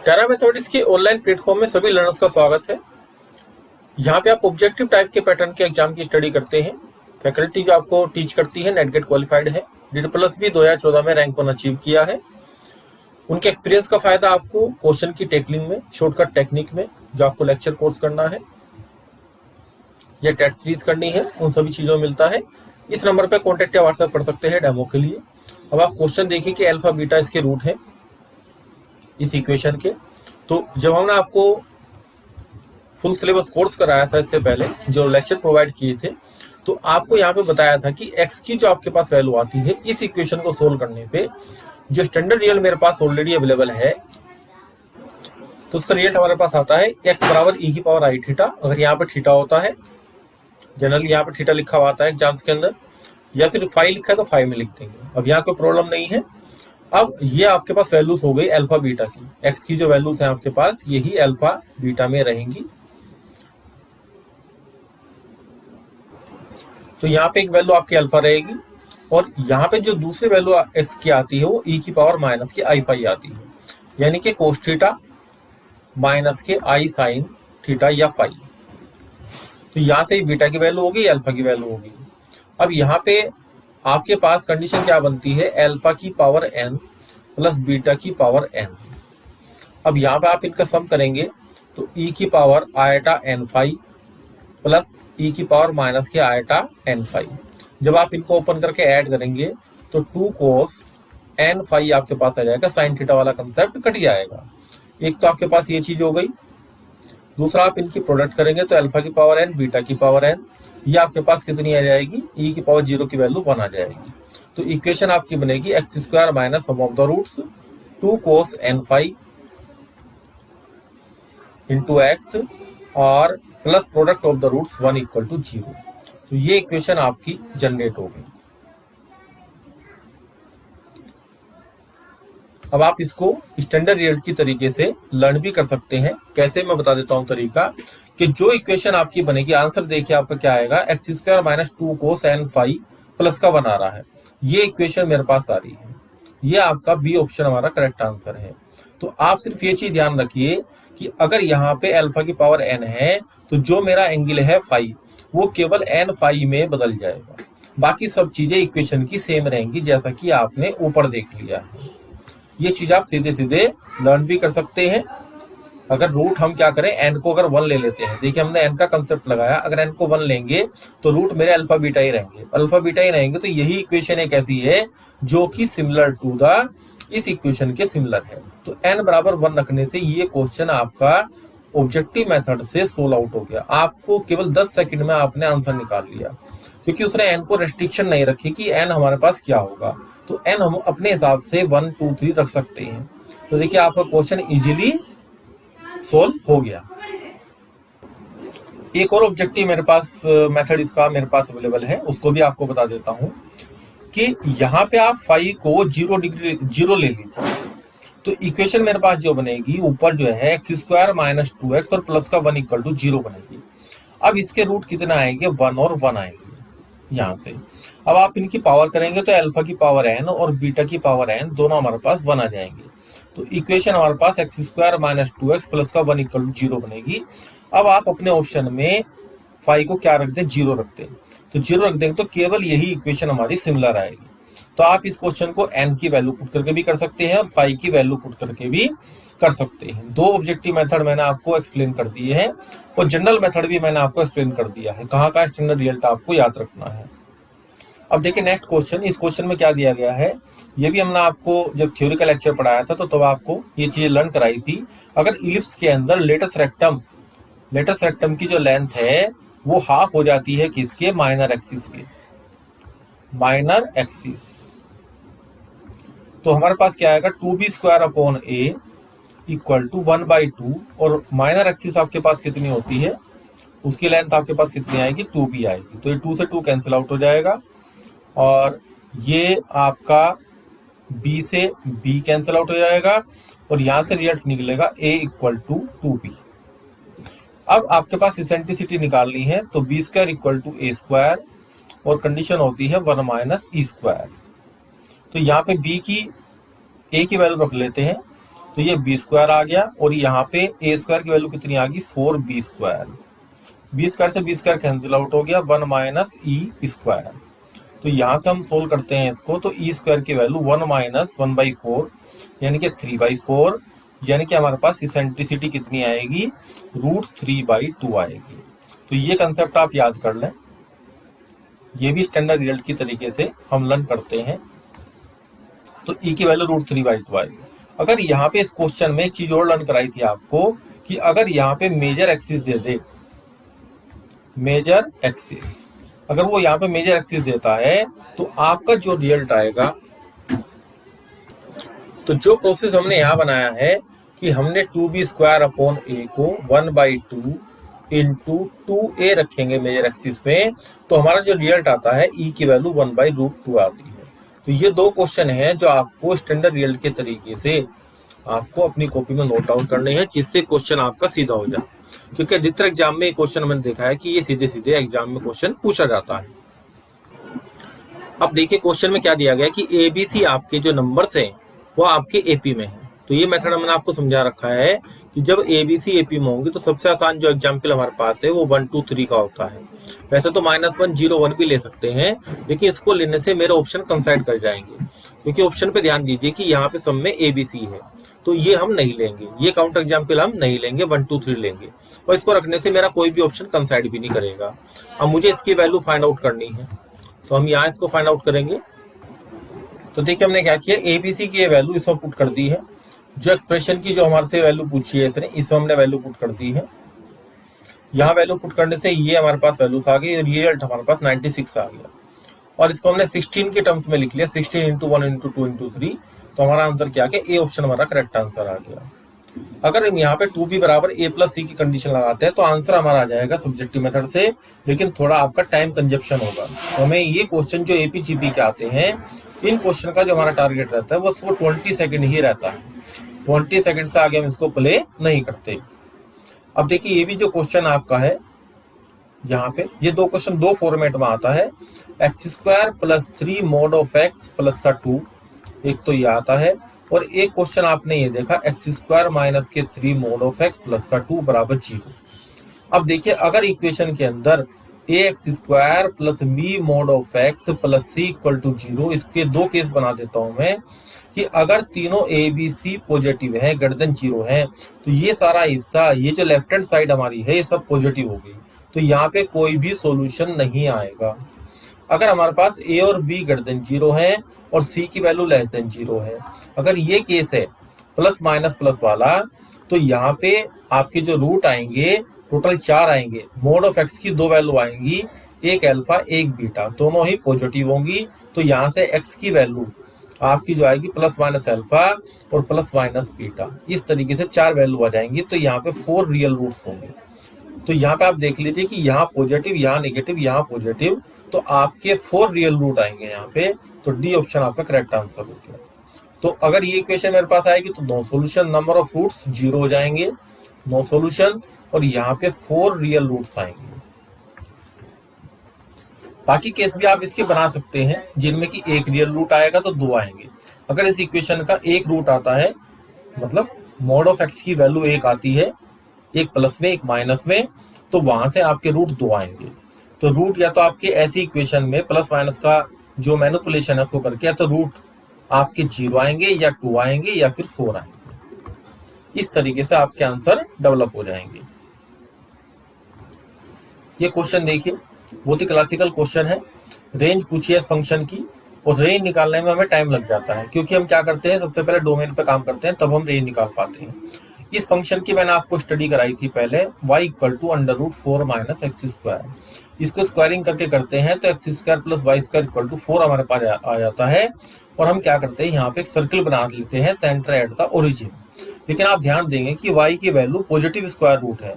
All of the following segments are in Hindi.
टेरा मैथमेटिक्स के ऑनलाइन प्लेटफॉर्म में सभी लर्नर्स का स्वागत है। यहाँ पे आप ऑब्जेक्टिव टाइप के पैटर्न के एग्जाम की स्टडी करते हैं। फैकल्टी जो आपको टीच करती है नेट गेट क्वालिफाइड है, DSSS भी 2014 में रैंक 1 अचीव किया है। उनके एक्सपीरियंस का फायदा आपको क्वेश्चन की टैकलिंग में, शॉर्टकट टेक्निक में, जो आपको लेक्चर कोर्स करना है या टेस्ट सीरीज करनी है, उन सभी चीजों में मिलता है। इस नंबर पर कॉन्टेक्ट या व्हाट्सएप कर सकते हैं डेमो के लिए। अब आप क्वेश्चन देखिए कि अल्फा बीटा इसके रूट है इस इक्वेशन के। तो जब हमने आपको फुल सिलेबस कोर्स कराया था इससे पहले, जो लेक्चर प्रोवाइड किए थे, तो आपको यहाँ पे बताया था कि x की जो आपके पास वैल्यू आती है इस इक्वेशन को सोल्व करने पे, जो स्टैंडर्ड रियल मेरे पास ऑलरेडी अवेलेबल है, तो उसका रिजल्ट हमारे पास आता है x बराबर e की पावर i थीटा। अगर यहाँ पे थीटा होता है, जनरली यहाँ पे थीटा लिखा हुआ आता है एग्जाम्स के अंदर, या फिर फाई लिखा है तो फाई में लिख देंगे। अब यहाँ कोई प्रॉब्लम नहीं है। अब ये आपके पास वैल्यूज हो गई अल्फा बीटा की, x की जो वैल्यूज हैं आपके पास यही अल्फा बीटा में रहेंगी। तो यहाँ पे एक वैल्यू आपकी अल्फा रहेगी और यहाँ पे जो दूसरी वैल्यू x की आती है वो e की पावर माइनस की आई फाई आती है, यानी कि कोस थीटा माइनस के आई साइन थीटा या फाई। तो यहाँ से बीटा की वैल्यू होगी, अल्फा की वैल्यू होगी। अब यहाँ पे आपके पास कंडीशन क्या बनती है, अल्फा की पावर n प्लस बीटा की पावर n। अब यहाँ पे आप इनका सम करेंगे तो e की power iota n phi plus e की पावर माइनस के आयटा n फाई। जब आप इनको ओपन करके ऐड करेंगे तो 2 cos n फाई आपके पास आ जाएगा, साइन थीटा वाला कंसेप्ट कट जाएगा। एक तो आपके पास ये चीज हो गई। दूसरा आप इनकी प्रोडक्ट करेंगे तो अल्फा की पावर n बीटा की पावर n, ये आपके पास कितनी आ जाएगी, e की पावर 0 की वैल्यू 1 आ जाएगी। तो इक्वेशन आपकी बनेगी x square minus sum of the roots 2 cos n phi into x और plus product of the roots 1 equal to 0। तो ये इक्वेशन आपकी जनरेट हो गई। अब आप इसको स्टैंडर्ड रिजल्ट की तरीके से लर्न भी कर सकते हैं। कैसे, मैं बता देता हूं तरीका। कि जो इक्वेशन आपकी बनेगी, आंसर देखिए आपका क्या आएगा, x square minus 2 cos n phi plus का 1 आ रहा है। ये इक्वेशन मेरे पास आ रही है, ये आपका बी ऑप्शन हमारा करेक्ट आंसर है। तो आप सिर्फ ये चीज ध्यान रखिए कि अगर यहाँ पे अल्फा की पावर n है तो जो मेरा एंगल है फाई वो केवल n फाई में बदल जाएगा, बाकी सब चीजें इक्वेशन की सेम रहेंगी जैसा कि आपने ऊपर देख लिया है। ये चीज आप सीधे सीधे लर्न भी कर सकते हैं। अगर रूट हम क्या करें, n को अगर 1 ले लेते हैं, देखिए हमने n का कंसेप्ट लगाया, अगर n को 1 लेंगे तो रूट मेरे अल्फा बीटा ही रहेंगे, अल्फा बीटा ही रहेंगे। तो यही इक्वेशन एक ऐसी है जो कि सिमिलर टू द इस इक्वेशन के सिमिलर है। तो n बराबर 1 रखने से ये क्वेश्चन आपका ऑब्जेक्टिव मेथड से सोल्व आउट हो गया। आपको केवल 10 सेकंड में आपने आंसर निकाल लिया, क्योंकि उसने n को रेस्ट्रिक्शन नहीं रखी कि n हमारे पास क्या होगा। तो n हम अपने हिसाब से 1 2 3 रख सकते हैं। तो देखिए आपका क्वेश्चन इजीली सोल्व हो गया। एक और ऑब्जेक्टिव मेरे पास मेथड इसका मेरे पास अवेलेबल है, उसको भी आपको बता देता हूं कि यहाँ पे आप फाई को 0 डिग्री 0 ले लीजिए। तो इक्वेशन मेरे पास जो बनेगी ऊपर जो है एक्स स्क्वायर माइनस 2x और प्लस का 1 इक्वल टू 0 बनेगी। अब इसके रूट कितना आएंगे, 1 और 1 आएंगे यहाँ से। अब आप इनकी पावर करेंगे तो अल्फा की पावर n और बीटा की पावर n दोनों हमारे पास 1 आ जाएंगे। तो इक्वेशन हमारे पास x square minus 2x plus का 1 इक्वल टू 0 बनेगी। अब आप अपने ऑप्शन में फाई को क्या रख दें, 0 रख दें। तो 0 रख देंगे तो केवल यही इक्वेशन हमारी सिमिलर आएगी। तो आप इस क्वेश्चन को n की वैल्यू पुट करके भी कर सकते हैं और फाई की वैल्यू पुट करके भी कर सकते हैं। 2 ऑब्जेक्टिव मेथड मैंने आपको एक्सप्लेन कर दिए हैं और जनरल मेथड भी मैंने आपको एक्सप्लेन कर दिया है, कहाँ का स्टैंडर्ड रिजल्ट आपको याद रखना है। अब देखिए नेक्स्ट क्वेश्चन, इस क्वेश्चन में क्या दिया गया है, ये भी हमने आपको जब थ्योरी का लेक्चर पढ़ाया था तो तब आपको ये चीजें लर्न कराई थी। अगर इलिप्स के अंदर लेटस रेक्टम की जो लेंथ है वो हाफ हो जाती है किसके, माइनर एक्सिस के, माइनर एक्सिस। तो हमारे पास क्या आएगा, 2b square upon a equal to 1/2 और माइनर एक्सिस आपके पास कितनी होती है, उसकी लेंथ आपके पास कितनी आएगी, 2b आएगी। तो ये 2 से 2 कैंसिल आउट हो जाएगा और ये आपका b से b कैंसिल आउट हो जाएगा और यहां से रिजल्ट निकलेगा a इक्वल टू 2b। अब आपके पास इसेंट्रिसिटी निकालनी है तो b square equal to a square और कंडीशन होती है 1 माइनस e स्क्वायर। तो यहाँ पे b की a की वैल्यू रख लेते हैं तो ये बी स्क्वायर आ गया, और यहाँ पे ए स्क्वायर की वैल्यू कितनी आ गई 4b स्क्वायर। बी स्क्वायर से बी स्क्वायर कैंसिल आउट हो गया, 1 माइनस ई स्क्वायर। तो यहाँ से हम सोल्व करते हैं इसको, तो ई स्क्वायर की वैल्यू 1 माइनस 1/4 यानी कि 3/4, यानी कि हमारे पास इसेंट्रिसिटी कितनी आएगी, √3/2 आएगी। तो ये कंसेप्ट आप याद कर लें, ये भी स्टैंडर्ड रिजल्ट की तरीके से हम लर्न करते हैं। तो ई की वैल्यू √3/2 आएगी। अगर यहाँ पे इस क्वेश्चन में एक चीज और लर्न कराई थी आपको कि अगर यहाँ पे मेजर एक्सिस दे दे, मेजर एक्सिस, अगर वो यहाँ पे मेजर एक्सिस देता है तो आपका जो रिजल्ट आएगा, तो जो प्रोसेस हमने यहाँ बनाया है कि हमने 2b स्क्वायर अपॉन ए को 1/2 इंटू 2a रखेंगे मेजर एक्सिस में, तो हमारा जो रिजल्ट आता है ई की वैल्यू 1/√2 आती है। तो ये दो क्वेश्चन हैं जो आपको स्टैंडर्ड रिजल्ट के तरीके से आपको अपनी कॉपी में नोट आउट करने हैं, जिससे क्वेश्चन आपका सीधा हो जाए। क्योंकि अधिकतर एग्जाम में क्वेश्चन मैंने देखा है कि ये सीधे सीधे एग्जाम में क्वेश्चन पूछा जाता है। अब देखिए क्वेश्चन में क्या दिया गया कि एबीसी आपके जो नंबर्स हैं वो आपके एपी में है। तो ये मेथड मैंने आपको समझा रखा है कि जब एबीसी एपी में होंगे तो सबसे आसान जो एग्जाम्पल हमारे पास है वो 1 2 3 का होता है। वैसे तो -1 0 1 भी ले सकते हैं, लेकिन इसको लेने से मेरे ऑप्शन कंसाइड कर जाएंगे, क्योंकि ऑप्शन पे ध्यान दीजिए कि यहाँ पे सब में एबीसी है, तो ये हम नहीं लेंगे, ये काउंटर एग्जाम्पल हम नहीं लेंगे, 1 2 3 लेंगे, और इसको रखने से मेरा कोई भी ऑप्शन कंसाइड भी नहीं करेगा। अब मुझे इसकी वैल्यू फाइंड आउट करनी है, तो हम यहाँ इसको फाइंड आउट करेंगे। तो देखिए हमने क्या किया, एबीसी की ये वैल्यू इसमें पुट कर दी है, जो एक्सप्रेशन की जो हमारे से वैल्यू पूछी है इसने, इसमें हमने वैल्यू पुट कर दी है। यहाँ वैल्यू पुट करने से ये हमारे पास वैल्यूज आ गई, और ये रिजल्ट हमारे पास 96 आ गया, और इसको हमने 16 के टर्म्स में लिख लिया, 16 × 1 × 2 × 3। तो हमारा आंसर क्या गया, ए ऑप्शन हमारा करेक्ट आंसर आ गया। अगर हम यहाँ पे 2b बराबर a + c की कंडीशन लगाते हैं तो आंसर हमारा आ जाएगा सब्जेक्टिव मेथड से, लेकिन थोड़ा आपका टाइम कंजप्शन होगा। तो हमें ये क्वेश्चन जो एपीजीपी के आते हैं, इन क्वेश्चन का जो हमारा टारगेट रहता है वो सिर्फ 20 सेकंड ही रहता है, 20 सेकंड से आगे हम इसको प्ले नहीं करते। अब देखिए ये भी जो क्वेश्चन आपका है, यहाँ पे ये दो क्वेश्चन दो फॉर्मेट में आता है, x² + 3 mod of x + का 2, एक तो ये आता है, और एक क्वेश्चन आपने ये देखा x² - 3 mod of x + का 2 = 0। अब देखिए अगर इक्वेशन के अंदर ax² + b mod of x + c = 0, इसके दो केस बना देता हूं मैं कि अगर तीनों a b c पॉजिटिव है, > 0 है, तो ये सारा हिस्सा, ये जो लेफ्ट हैंड साइड हमारी है, ये सब पॉजिटिव हो गई, तो यहाँ पे कोई भी सॉल्यूशन नहीं आएगा। अगर हमारे पास a और b > 0 है और c की वैल्यू <0 है, अगर ये केस है +- वाला, तो यहाँ पे आपके जो रूट आएंगे टोटल 4 आएंगे, मोड ऑफ x की दो वैल्यू आएंगी, एक अल्फा एक बीटा, दोनों ही पॉजिटिव होंगी। तो यहाँ से x की वैल्यू आपकी जो आएगी +- अल्फा और +- बीटा, इस तरीके से 4 वैल्यू आ जाएंगी। तो यहाँ पे 4 रियल रूट्स होंगे। तो यहाँ पे आप देख लीजिए कि यहाँ पॉजिटिव, यहाँ नेगेटिव, यहाँ पॉजिटिव, तो आपके 4 रियल रूट आएंगे यहाँ पे। तो डी ऑप्शन आपका करेक्ट आंसर हो गया। तो अगर ये इक्वेशन मेरे पास आएगी तो no solution, number of roots 0 हो जाएंगे, नो सॉल्यूशन, और यहाँ पे 4 रियल रूट्स आएंगे। बाकी केस भी आप इसके बना सकते हैं जिनमें कि एक रियल रूट आएगा तो 2 आएंगे। अगर इस इक्वेशन का एक रूट आता है, मतलब मोड ऑफ x की वैल्यू 1 आती है, एक प्लस में एक माइनस में, तो वहां से आपके रूट 2 आएंगे। तो रूट या तो आपके ऐसी इक्वेशन में +- का जो मैनिपुलेशन है उसको करके, या तो रूट आपके 0 आएंगे या 2 आएंगे या फिर 4 आएंगे। इस तरीके से आपके आंसर डेवलप हो जाएंगे। ये क्वेश्चन देखिए, बहुत ही क्लासिकल क्वेश्चन है। रेंज पूछी है फंक्शन की, और रेंज निकालने में हमें टाइम लग जाता है, क्योंकि हम क्या करते हैं, सबसे पहले डोमेन पे काम करते हैं, तब हम रेंज निकाल पाते हैं। इस फंक्शन की मैंने आपको स्टडी कराई थी पहले, y = √4 - x²। इसको स्क्वायरिंग करके करते हैं तो x² + y² = 4 हमारे पास आ जाता है। और हम क्या करते हैं, यहाँ पे एक सर्कल बना लेते हैं सेंटर एट द ओरिजिन। लेकिन आप ध्यान देंगे कि y की वैल्यू पॉजिटिव स्क्वायर रूट है,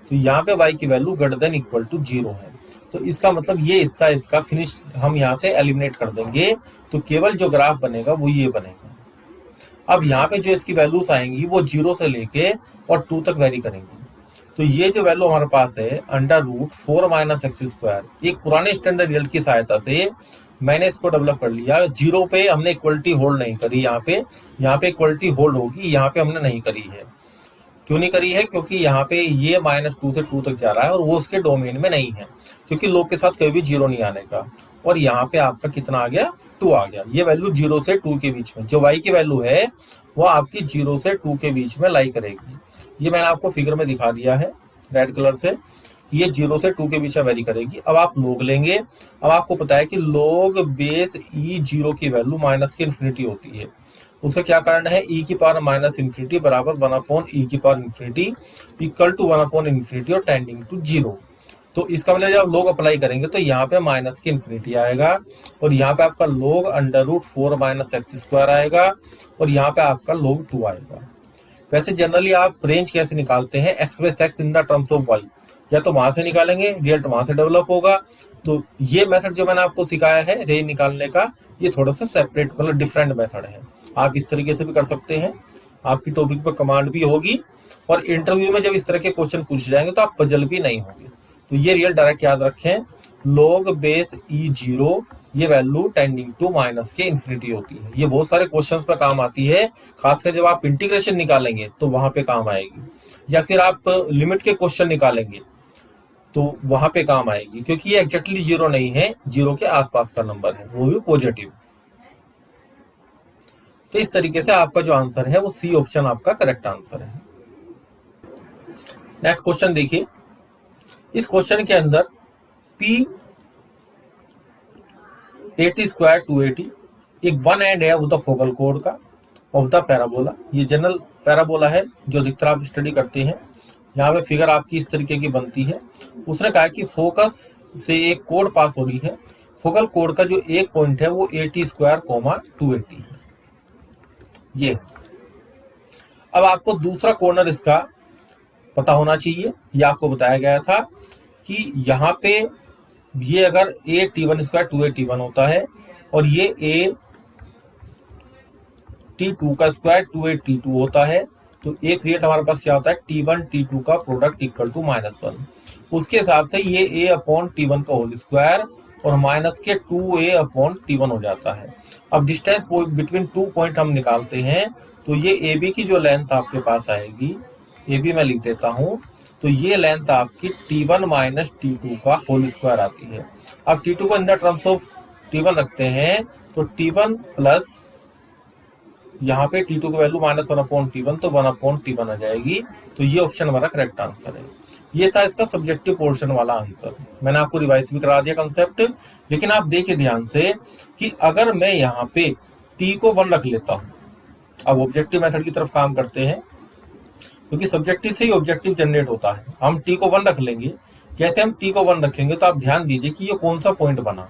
तो यहाँ पे y की वैल्यू > 0 है। तो इसका मतलब ये हिस्सा इसका फिनिश हम यहाँ से एलिमिनेट कर देंगे, तो केवल जो ग्राफ बनेगा वो ये बनेगा। अब यहाँ पे जो इसकी वैल्यूज आएंगी वो 0 से लेके और 2 तक वेरी करेंगी। तो ये जो वैल्यू हमारे पास है √4 - x², एक पुराने स्टैंडर्ड रिजल्ट की सहायता से मैंने इसको डेवलप कर लिया। जीरो पे हमने इक्वलिटी होल्ड नहीं करी, यहाँ पे इक्वलिटी होल्ड होगी, यहाँ पे हमने नहीं करी है। क्यों नहीं करी है? क्योंकि यहाँ पे ये -2 से 2 तक जा रहा है और वो उसके डोमेन में नहीं है, क्योंकि लोग के साथ कभी भी जीरो नहीं आने का। और यहाँ पे आपका कितना आ गया? 2 आ गया। ये वैल्यू 0 से 2 के बीच में, जो y की वैल्यू है वो आपकी 0 से 2 के बीच में लाई करेगी। ये मैंने आपको फिगर में दिखा दिया है रेड कलर से, ये 0 से 2 के बीच में वेरी करेगी। अब आप लोग लेंगे। अब आपको पता है कि log बेस e0 की वैल्यू -∞ होती है। उसका क्या कारण है? e की पावर -∞ बराबर 1/e की पावर ∞ इक्वल टू 1/∞ और टेंडिंग टू 0। तो इसका मतलब जब लोग अप्लाई करेंगे तो यहाँ पे -∞ आएगा और यहाँ पे आपका log √4 - x² आएगा और यहाँ पे आपका log 2 आएगा। वैसे जनरली आप रेंज कैसे निकालते हैं? x/x in the terms of y, या तो वहां से निकालेंगे, रिजल्ट वहां से डेवलप होगा। तो ये मेथड जो मैंने आपको सिखाया है रेंज निकालने का, ये थोड़ा सा सेपरेट मतलब डिफरेंट मेथड है। आप इस तरीके से भी कर सकते हैं, आपकी टॉपिक पर कमांड भी होगी और इंटरव्यू में जब इस तरह के क्वेश्चन पूछे जाएंगे तो आप पजल भी नहीं होंगे। तो ये रिजल्ट डायरेक्ट याद रखें, log बेस e0 ये वैल्यू टेंडिंग टू -∞ होती है। ये बहुत सारे क्वेश्चंस पर काम आती है, खासकर जब आप इंटीग्रेशन निकालेंगे तो वहां पे काम आएगी, या फिर आप लिमिट के क्वेश्चन निकालेंगे तो वहां पे काम आएगी, क्योंकि ये एग्जैक्टली 0 नहीं है, 0 के आसपास का नंबर है, वो भी पॉजिटिव। तो इस तरीके से आपका जो आंसर है वो सी ऑप्शन आपका करेक्ट आंसर है। नेक्स्ट क्वेश्चन देखिए। इस क्वेश्चन के अंदर P 80² 280 एक वन एंड है द फोकल कोड का ऑफ द पैराबोला। ये जनरल पैराबोला है जो अधिकतर आप स्टडी करते हैं। यहाँ पे फिगर आपकी इस तरीके की बनती है। उसने कहा कि फोकस से एक कोड पास हो रही है। फोकल कोड का जो एक पॉइंट है वो 80², 280 है। ये अब आपको दूसरा कॉर्नर इसका पता होना चाहिए। ये आपको बताया गया था कि यहाँ पे ये अगर a_t1² 2a_t1 होता है और ये a_t2² 2a_t2 होता है, तो एक रिजल्ट हमारे पास क्या होता है? t1 t2 का प्रोडक्ट इक्वल टू -1। उसके हिसाब से ये a/t1 का होल स्क्वायर और माइनस के 2a/t1 हो जाता है। अब डिस्टेंस बिटवीन 2 पॉइंट हम निकालते हैं, तो ये AB की जो लेंथ आपके पास आएगी, AB मैं लिख देता हूं, तो ये लेंथ आपकी t1 - t2 का होल स्क्वायर आती है। अब t2 को in the terms of t1 रखते हैं, तो t1 प्लस यहाँ पे t2 की वैल्यू -1/t1, तो 1/t1 आ जाएगी। तो ये ऑप्शन हमारा करेक्ट आंसर है। ये था इसका सब्जेक्टिव पोर्शन वाला आंसर। मैंने आपको रिवाइज भी करा दिया कंसेप्ट, लेकिन आप देखिए ध्यान से कि अगर मैं यहाँ पे t को 1 रख लेता हूँ, अब ऑब्जेक्टिव मेथड की तरफ काम करते हैं, क्योंकि सब्जेक्टिव से ही ऑब्जेक्टिव जनरेट होता है। हम t को 1 रख लेंगे। जैसे हम t को 1 रखेंगे तो आप ध्यान दीजिए कि ये कौन सा पॉइंट बना।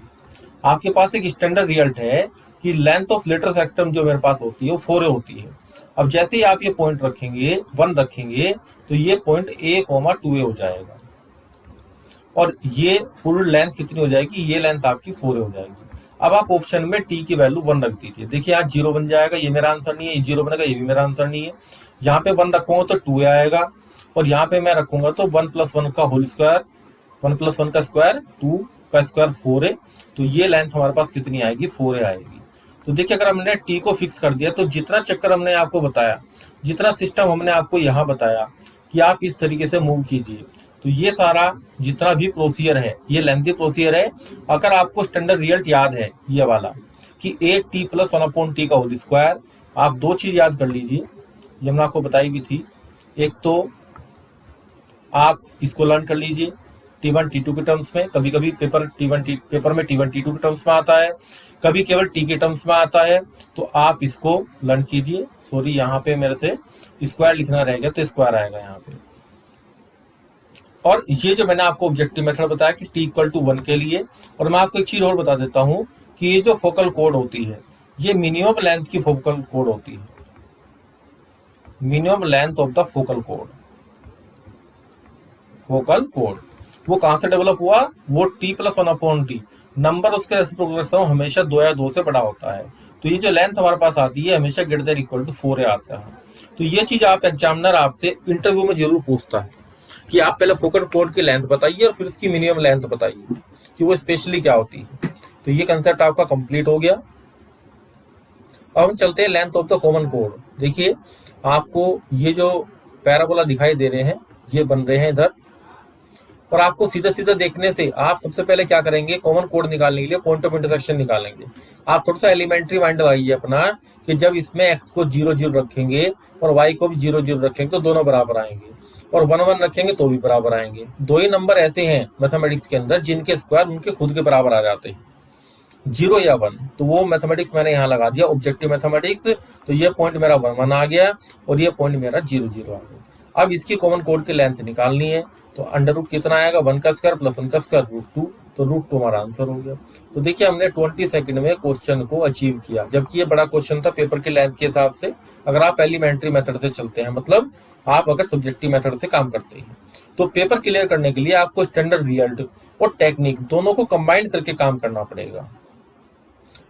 आपके पास एक स्टैंडर्ड रिजल्ट है कि लेंथ ऑफ लेटर सेक्टम जो मेरे पास होती है वो 4a होती है। अब जैसे ही आप ये पॉइंट रखेंगे 1 रखेंगे, तो ये पॉइंट a,2a हो जाएगा और ये पूरी लेंथ कितनी हो जाएगी? ये लेंथ आपकी 4a हो जाएगी। अब आप ऑप्शन में t की वैल्यू 1 रख दीजिए। देखिए यहाँ 0 बन जाएगा, ये मेरा आंसर नहीं है। ये 0 बनेगा, ये भी मेरा आंसर नहीं है। यहाँ पे 1 रखूंगा तो 2a आएगा और यहाँ पे मैं रखूंगा तो 1 + 1 का होल स्क्वायर, 1 + 1 का स्क्वायर, 2 का स्क्वायर 4a। तो ये लेंथ हमारे पास कितनी आएगी? 4a आएगी। तो देखिए अगर हमने t को फिक्स कर दिया, तो जितना चक्कर हमने आपको बताया, जितना सिस्टम हमने आपको यहाँ बताया कि आप इस तरीके से मूव कीजिए, तो ये सारा जितना भी प्रोसीजर है ये लेंथी प्रोसीजर है। अगर आपको स्टैंडर्ड रिजल्ट याद है ये वाला कि a_t + 1/t का होल स्क्वायर, आप दो चीज याद कर लीजिए, ये हमने आपको बताई भी थी। एक तो आप इसको लर्न कर लीजिए t1 t2 के टर्म्स में। कभी कभी पेपर में t1 t2 के टर्म्स में आता है, कभी केवल t के टर्म्स में आता है, तो आप इसको लर्न कीजिए। सॉरी, यहाँ पे मेरे से स्क्वायर लिखना रह गया, तो स्क्वायर आएगा यहाँ पे। और ये जो मैंने आपको ऑब्जेक्टिव मेथड बताया कि t = 1 के लिए, और मैं आपको एक चीज और बता देता हूँ कि ये जो फोकल कोड होती है ये मिनिमम लेंथ की फोकल कोड होती है। Minimum length of the focal code वो कहां से डेवलप हुआ? वो t + 1/t, नंबर उसके रेसिप्रोकल हमेशा 2 या 2 से बड़ा होता है। तो ये जो लेंथ हमारे पास आती है हमेशा > 4a आता है। तो ये चीज आप एग्जामिनर आपसे इंटरव्यू में जरूर पूछता है कि आप पहले फोकट कोड की लेंथ बताइए और फिर उसकी मिनिमम लेंथ बताइए कि वो स्पेशली क्या होती है। तो ये कंसेप्ट आपका कंप्लीट हो गया। अब हम चलते हैं length of the common code. देखिए आपको ये जो पैराबोला दिखाई दे रहे हैं ये बन रहे हैं इधर, और आपको सीधे सीधे देखने से आप सबसे पहले क्या करेंगे, कॉमन कोड निकालने के लिए पॉइंट ऑफ इंटरसेक्शन निकालेंगे। आप थोड़ा सा एलिमेंट्री माइंड लगाइए अपना कि जब इसमें x को 0 0 रखेंगे और y को भी 0 0 रखेंगे तो दोनों बराबर आएंगे, और 1 1 रखेंगे तो भी बराबर आएंगे। दो ही नंबर ऐसे हैं मैथमेटिक्स के अंदर जिनके स्क्वायर उनके खुद के बराबर आ जाते हैं, 0 या 1। तो वो मैथमेटिक्स मैंने यहाँ लगा दिया, ऑब्जेक्टिव मैथमेटिक्स। तो ये पॉइंट मेरा 1 1 आ गया और ये पॉइंट मेरा 0 0 आ गया। अब इसकी कॉमन कोड की लेंथ निकालनी है, तो अंडर रूट कितना आएगा, 1 का स्क्वायर प्लस 1 का स्क्वायर √2, तो √2 हमारा आंसर हो गया। तो देखिए हमने 20 सेकंड में क्वेश्चन को अचीव किया, जबकि ये बड़ा क्वेश्चन था पेपर की लेंथ के हिसाब से। अगर आप एलिमेंट्री मेथड से चलते हैं, मतलब आप अगर सब्जेक्टिव मेथड से काम करते हैं, तो पेपर क्लियर करने के लिए आपको स्टैंडर्ड रिजल्ट और टेक्निक दोनों को कंबाइन करके काम करना पड़ेगा।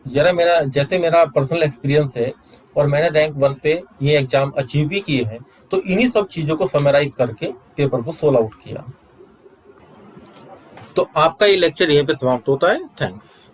जैसे मेरा पर्सनल एक्सपीरियंस है और मैंने रैंक 1 पे ये एग्जाम अचीव भी किए हैं, तो इन्हीं सब चीजों को समराइज करके पेपर को सोल्व आउट किया। तो आपका ये लेक्चर यहीं पे समाप्त होता है। थैंक्स।